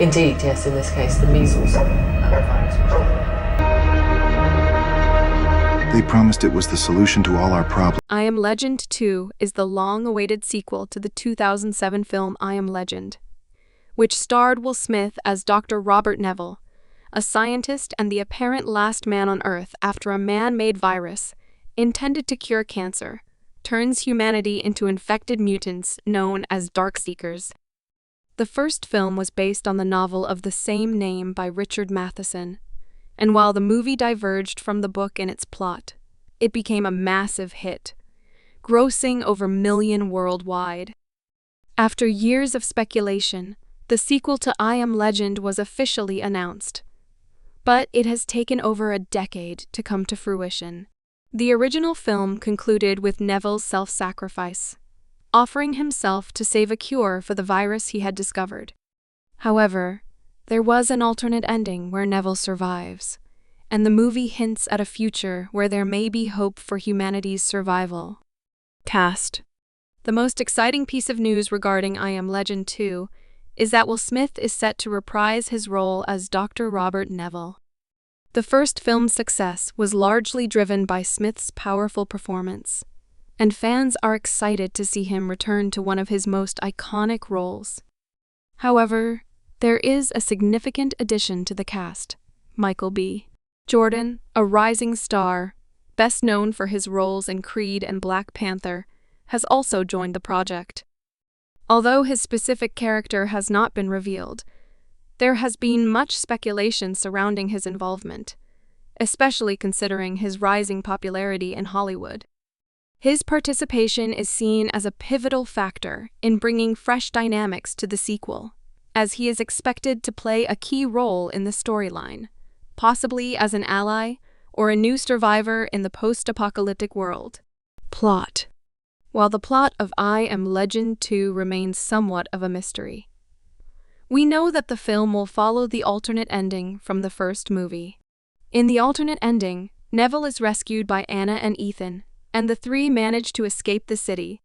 Indeed, yes, in this case, the measles virus. They promised it was the solution to all our problems. I Am Legend 2 is the long-awaited sequel to the 2007 film I Am Legend, which starred Will Smith as Dr. Robert Neville, a scientist and the apparent last man on Earth after a man-made virus, intended to cure cancer, turns humanity into infected mutants known as Darkseekers. The first film was based on the novel of the same name by Richard Matheson, and while the movie diverged from the book in its plot, it became a massive hit, grossing over $1 million worldwide. After years of speculation, the sequel to I Am Legend was officially announced, but it has taken over a decade to come to fruition. The original film concluded with Neville's self-sacrifice, offering himself to save a cure for the virus he had discovered. However, there was an alternate ending where Neville survives, and the movie hints at a future where there may be hope for humanity's survival. Cast. The most exciting piece of news regarding I Am Legend 2 is that Will Smith is set to reprise his role as Dr. Robert Neville. The first film's success was largely driven by Smith's powerful performance, and fans are excited to see him return to one of his most iconic roles. However, there is a significant addition to the cast: Michael B. Jordan, a rising star, best known for his roles in Creed and Black Panther, has also joined the project. Although his specific character has not been revealed, there has been much speculation surrounding his involvement, especially considering his rising popularity in Hollywood. His participation is seen as a pivotal factor in bringing fresh dynamics to the sequel, as he is expected to play a key role in the storyline, possibly as an ally or a new survivor in the post-apocalyptic world. Plot. While the plot of I Am Legend 2 remains somewhat of a mystery, we know that the film will follow the alternate ending from the first movie. In the alternate ending, Neville is rescued by Anna and Ethan, and the three manage to escape the city.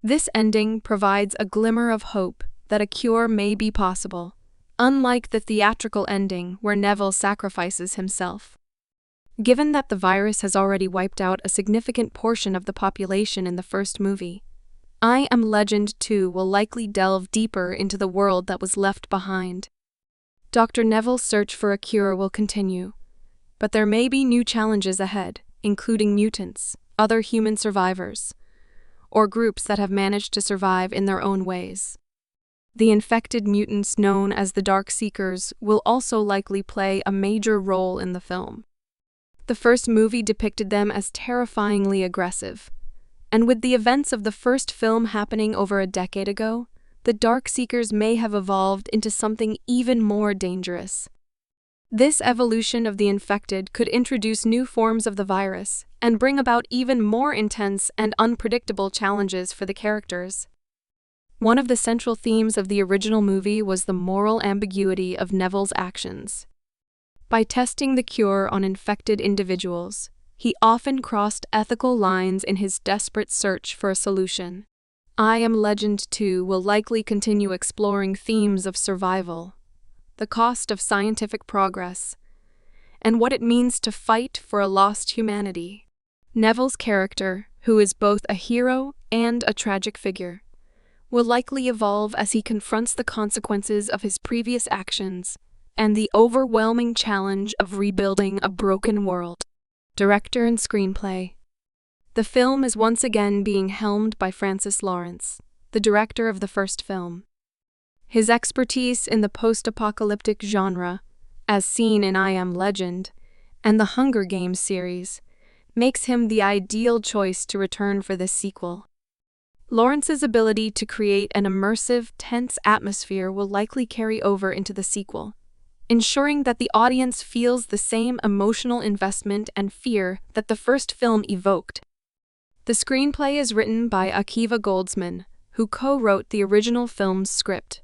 This ending provides a glimmer of hope that a cure may be possible, unlike the theatrical ending where Neville sacrifices himself. Given that the virus has already wiped out a significant portion of the population in the first movie, I Am Legend 2 will likely delve deeper into the world that was left behind. Dr. Neville's search for a cure will continue, but there may be new challenges ahead, including mutants, other human survivors, or groups that have managed to survive in their own ways. The infected mutants known as the Darkseekers will also likely play a major role in the film. The first movie depicted them as terrifyingly aggressive, and with the events of the first film happening over a decade ago, the Darkseekers may have evolved into something even more dangerous. This evolution of the infected could introduce new forms of the virus and bring about even more intense and unpredictable challenges for the characters. One of the central themes of the original movie was the moral ambiguity of Neville's actions. By testing the cure on infected individuals, he often crossed ethical lines in his desperate search for a solution. I Am Legend 2 will likely continue exploring themes of survival, the cost of scientific progress, and what it means to fight for a lost humanity. Neville's character, who is both a hero and a tragic figure, will likely evolve as he confronts the consequences of his previous actions and the overwhelming challenge of rebuilding a broken world. Director and screenplay. The film is once again being helmed by Francis Lawrence, the director of the first film. His expertise in the post-apocalyptic genre, as seen in I Am Legend and the Hunger Games series, makes him the ideal choice to return for this sequel. Lawrence's ability to create an immersive, tense atmosphere will likely carry over into the sequel, ensuring that the audience feels the same emotional investment and fear that the first film evoked. The screenplay is written by Akiva Goldsman, who co-wrote the original film's script.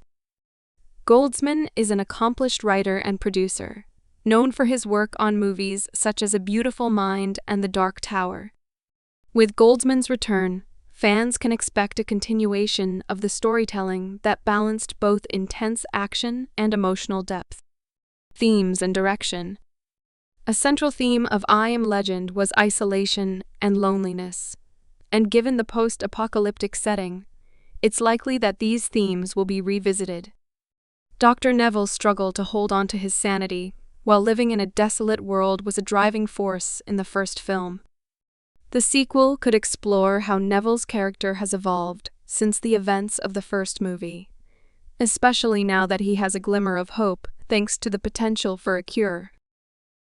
Goldsman is an accomplished writer and producer, known for his work on movies such as A Beautiful Mind and The Dark Tower. With Goldsman's return, Fans can expect a continuation of the storytelling that balanced both intense action and emotional depth. Themes and direction. A central theme of I Am Legend was isolation and loneliness, and given the post-apocalyptic setting, it's likely that these themes will be revisited. Dr. Neville's struggle to hold on to his sanity while living in a desolate world was a driving force in the first film. The sequel could explore how Neville's character has evolved since the events of the first movie, especially now that he has a glimmer of hope thanks to the potential for a cure.